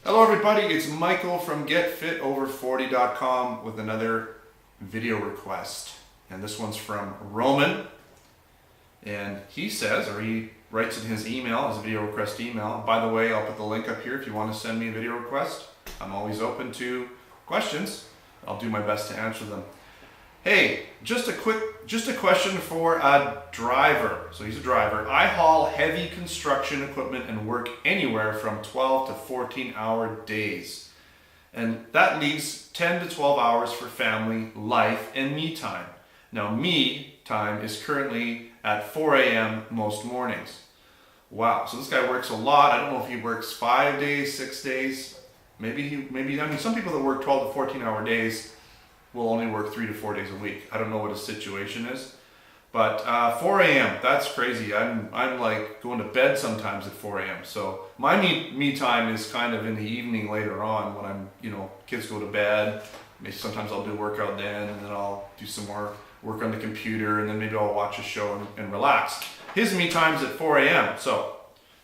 Hello everybody, it's Michael from GetFitOver40.com with another video request. And this one's from Roman. And he says, or he writes in his email, his video request email. By the way, I'll put the link up here if you want to send me a video request. I'm always open to questions. I'll do my best to answer them. Hey, just a question for a driver. So he's a driver. I haul heavy construction equipment and work anywhere from 12 to 14-hour days. And that leaves 10 to 12 hours for family, life, and me time. Now, me time is currently at 4 a.m. most mornings. Wow, so this guy works a lot. I don't know if he works 5 days, 6 days. Maybe some people that work 12 to 14-hour days will only work 3 to 4 days a week. I don't know what his situation is, but 4 a.m. that's crazy. I'm like going to bed sometimes at 4 a.m. So my me time is kind of in the evening later on when I'm kids go to bed. Maybe sometimes I'll do a workout then, and then I'll do some more work on the computer, and then maybe I'll watch a show and relax. His me time's at 4 a.m. So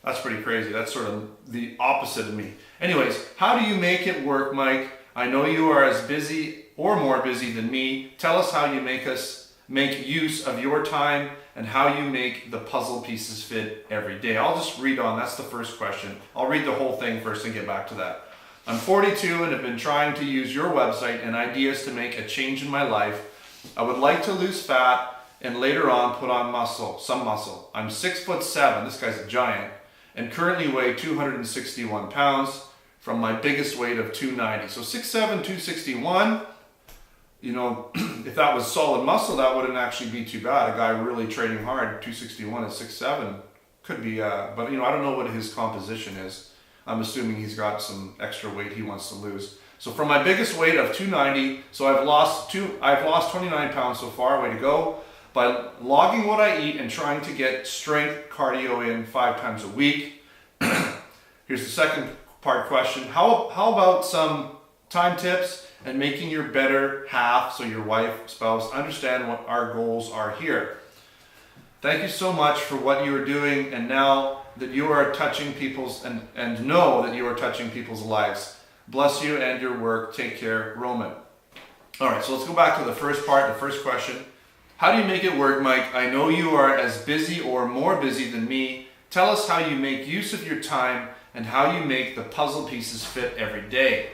that's pretty crazy. That's sort of the opposite of me. Anyways, how do you make it work, Mike? I know you are as busy or more busy than me. Tell us how you make use of your time and how you make the puzzle pieces fit every day. I'll just read on. That's the first question. I'll read the whole thing first and get back to that. I'm 42 and have been trying to use your website and ideas to make a change in my life. I would like to lose fat and later on put on some muscle. I'm 6'7", this guy's a giant, and currently weigh 261 pounds from my biggest weight of 290. So 6'7", 261, if that was solid muscle, that wouldn't actually be too bad. A guy really training hard, 261 at 6'7", could be, but I don't know what his composition is. I'm assuming he's got some extra weight he wants to lose. So from my biggest weight of 290, so I've lost 29 pounds so far, way to go, by logging what I eat and trying to get strength cardio in 5 times a week. Here's the second part question. How about some time tips and making your better half, so your wife, spouse, understand what our goals are here? Thank you so much for what you are doing, and now that you are touching people's and know that you are touching people's lives. Bless you and your work. Take care, Roman. All right, so let's go back to the first part, the first question. How do you make it work, Mike? I know you are as busy or more busy than me. Tell us how you make use of your time and how you make the puzzle pieces fit every day.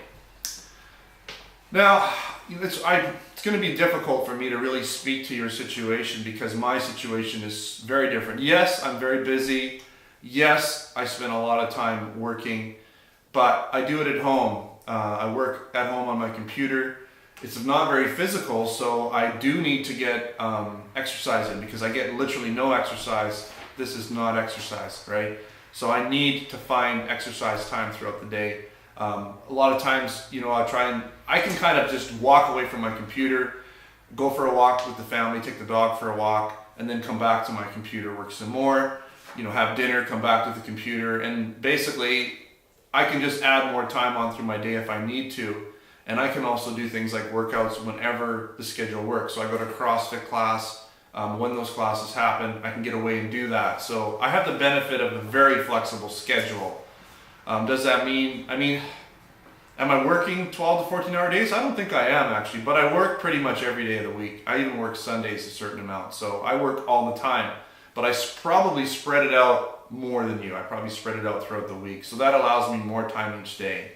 Now, it's going to be difficult for me to really speak to your situation because my situation is very different. Yes, I'm very busy. Yes, I spend a lot of time working, but I do it at home. I work at home on my computer. It's not very physical, so I do need to get exercise in because I get literally no exercise. This is not exercise, right? So I need to find exercise time throughout the day. A lot of times, I can kind of just walk away from my computer, go for a walk with the family, take the dog for a walk, and then come back to my computer, work some more, have dinner, come back to the computer, and basically I can just add more time on through my day if I need to. And I can also do things like workouts whenever the schedule works. So I go to CrossFit class. When those classes happen, I can get away and do that. So I have the benefit of a very flexible schedule. Does that mean, am I working 12 to 14-hour days? I don't think I am actually, but I work pretty much every day of the week. I even work Sundays a certain amount. So I work all the time, but I probably spread it out more than you. I probably spread it out throughout the week. So that allows me more time each day.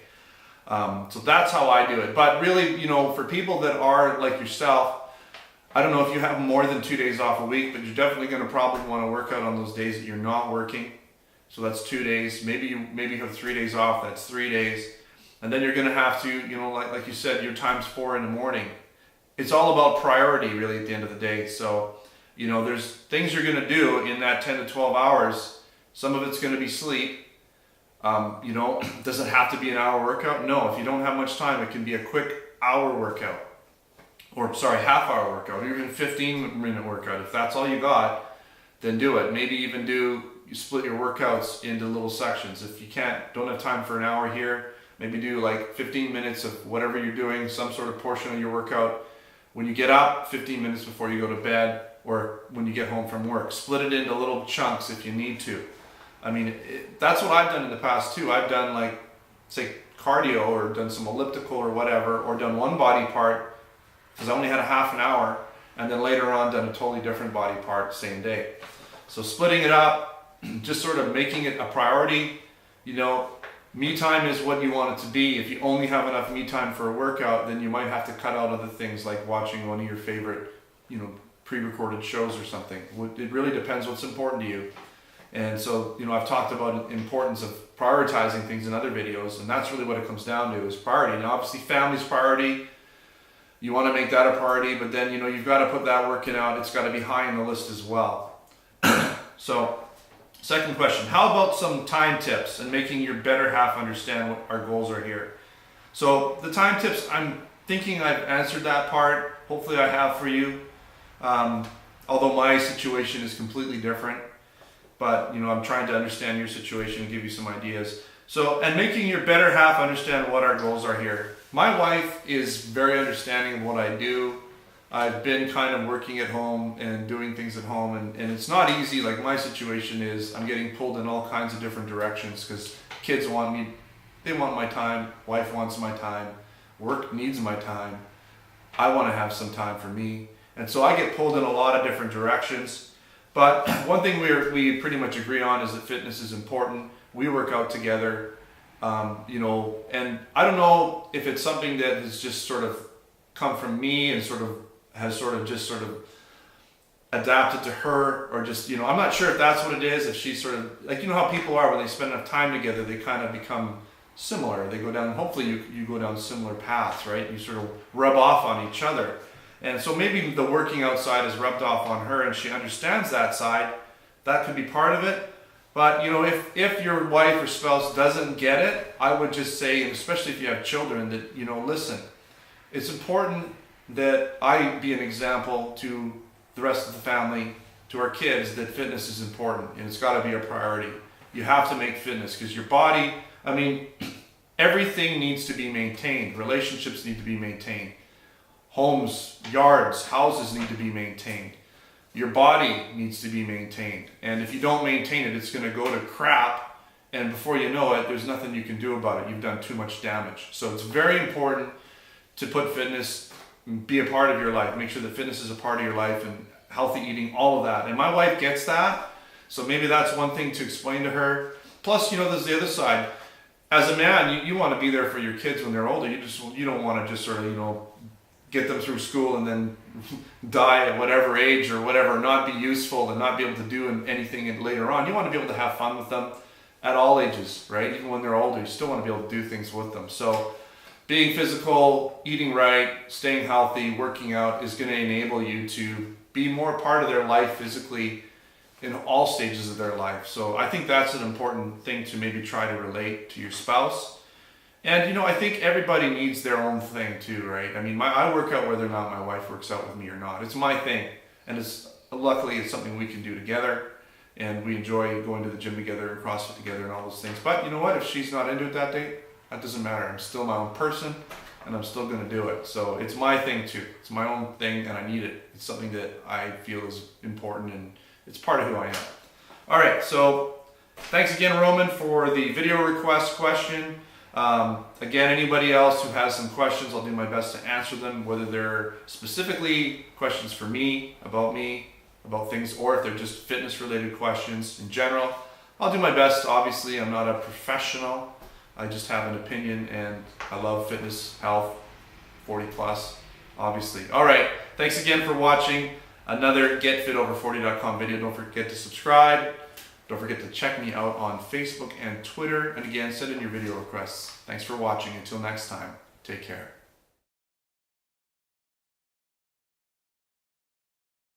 So that's how I do it. But really, for people that are like yourself, I don't know if you have more than 2 days off a week, but you're definitely going to probably want to work out on those days that you're not working. So that's 2 days. Maybe you have 3 days off. That's 3 days. And then you're going to have to, like you said, your time's 4 in the morning. It's all about priority really at the end of the day. So, there's things you're going to do in that 10 to 12 hours. Some of it's going to be sleep. Does it have to be an hour workout? No, if you don't have much time, it can be a quick hour workout. Half hour workout, or even 15-minute workout. If that's all you got, then do it. Maybe even you split your workouts into little sections. If you don't have time for an hour here, maybe do like 15 minutes of whatever you're doing, some sort of portion of your workout. When you get up, 15 minutes before you go to bed, or when you get home from work. Split it into little chunks if you need to. That's what I've done in the past too. I've done cardio or done some elliptical or whatever, or done one body part because I only had a half an hour, and then later on done a totally different body part same day. So splitting it up, just sort of making it a priority. You know, me time is what you want it to be. If you only have enough me time for a workout, then you might have to cut out other things like watching one of your favorite, you know, pre-recorded shows or something. It really depends what's important to you. And so, you know, I've talked about the importance of prioritizing things in other videos, and that's really what it comes down to, is priority. Now, obviously, family's priority. You want to make that a priority, but then, you know, you've got to put that working out. It's got to be high on the list as well. So, second question, how about some time tips and making your better half understand what our goals are here? So, the time tips, I'm thinking I've answered that part. Hopefully I have for you. Although my situation is completely different. But, you know, I'm trying to understand your situation and give you some ideas. So, and making your better half understand what our goals are here. My wife is very understanding of what I do. I've been kind of working at home and doing things at home, and it's not easy. Like, my situation is I'm getting pulled in all kinds of different directions because kids want me, they want my time, wife wants my time, work needs my time. I want to have some time for me. And so I get pulled in a lot of different directions. But one thing we pretty much agree on is that fitness is important. We work out together, you know, and I don't know if it's something that has just sort of come from me and has adapted to her, or just, you know, I'm not sure if that's what it is, if she's sort of, like, you know how people are when they spend enough time together, they kind of become similar. They go down, hopefully you go down similar paths, right? You sort of rub off on each other. And so maybe the working outside has rubbed off on her and she understands that side. That could be part of it. But, you know, if your wife or spouse doesn't get it, I would just say, and especially if you have children, that, you know, listen, it's important that I be an example to the rest of the family, to our kids, that fitness is important and it's got to be a priority. You have to make fitness because your body, I mean, everything needs to be maintained. Relationships need to be maintained. Homes, yards, houses need to be maintained. Your body needs to be maintained. And if you don't maintain it, it's going to go to crap. And before you know it, there's nothing you can do about it. You've done too much damage. So it's very important to put fitness, be a part of your life. Make sure that fitness is a part of your life, and healthy eating, all of that. And my wife gets that. So maybe that's one thing to explain to her. Plus, you know, there's the other side. As a man, you want to be there for your kids when they're older. You don't want to just sort of, you know, get them through school and then die at whatever age or whatever, not be useful and not be able to do anything later on. You want to be able to have fun with them at all ages, right? Even when they're older, you still want to be able to do things with them. So being physical, eating right, staying healthy, working out is going to enable you to be more part of their life physically in all stages of their life. So I think that's an important thing to maybe try to relate to your spouse. And, you know, I think everybody needs their own thing too, right? I mean, I work out whether or not my wife works out with me or not. It's my thing. And luckily it's something we can do together. And we enjoy going to the gym together and CrossFit together and all those things. But you know what? If she's not into it that day, that doesn't matter. I'm still my own person and I'm still going to do it. So it's my thing too. It's my own thing and I need it. It's something that I feel is important and it's part of who I am. All right. So thanks again, Roman, for the video request question. Again, anybody else who has some questions, I'll do my best to answer them, whether they're specifically questions for me, about things, or if they're just fitness related questions in general. I'll do my best. Obviously, I'm not a professional. I just have an opinion and I love fitness, health, 40 plus, obviously. All right. Thanks again for watching another GetFitOver40.com video. Don't forget to subscribe. Don't forget to check me out on Facebook and Twitter. And again, send in your video requests. Thanks for watching. Until next time, take care.